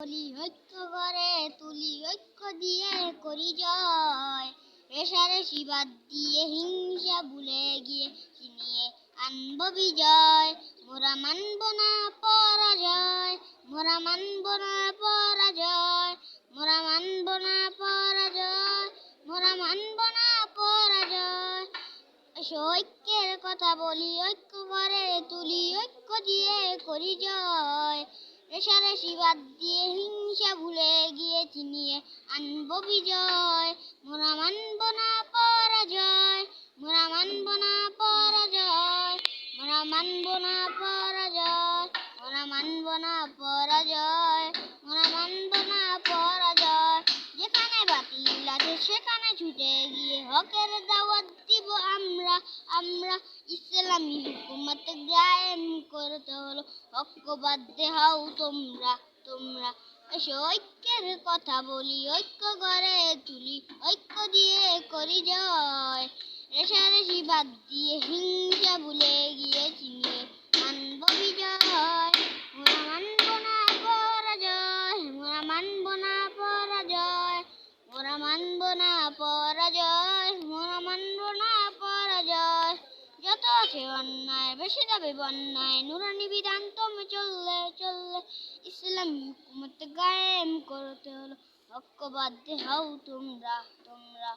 বলি ঐক্য করে তুলি ঐক্য দিয়ে করি জয়, রেশারেশি বাদ দিয়ে হিংসা ভুলে গিয়ে চিনিয়ে আনব বিজয়। মোরা মানব না পরাজয়, মোরা মানব না পরাজয়, মোরা মানব না পরাজয়, মোরা মানব না পরাজয়। ঐক্যের কথা বলি ঐক্য করে তুলি ঐক্য দিয়ে করি জয়, রেশারেশি বাদ দিয়ে হিংসা ভুলে গিয়ে চিনিয়ে আনব বিজয়। মোরা মানব না পরাজয়, মোরা মানব না পরাজয়, মোরা মানব না পরাজয়, মোরা মানব না পরাজয়, মোরা মানব না পরাজয়। যেখানে বাতিল আছে সেখানে ছুটে গিয়ে হকের দাওয়াত দিব আমরা আমরা। ইসলামী হুকুমত কায়েম করতে হলো, ঐক্যবদ্ধ হও তোমরা তোমরা। এসো ঐক্যের কথা বলি ঐক্য করে তুলি ঐক্য দিয়ে করি জয়, রেশারেশি বাদ দিয়ে হিংসা ভুলে গিয়ে চিনিয়ে আনব বিজয়। মোরা মানব না পরাজয়, মোরা মানব না পরাজয়, মোরা মানব না পরাজয়, মোরা মানব না পরাজয়। যত আছে অন্যায় বেশি যাবে বন্যায়, নুরানি বিধান তুমি চললে চললে। ইসলামী হুকুমত কায়েম করতে হলো, ঐক্যবদ্ধ হও তোমরা তোমরা।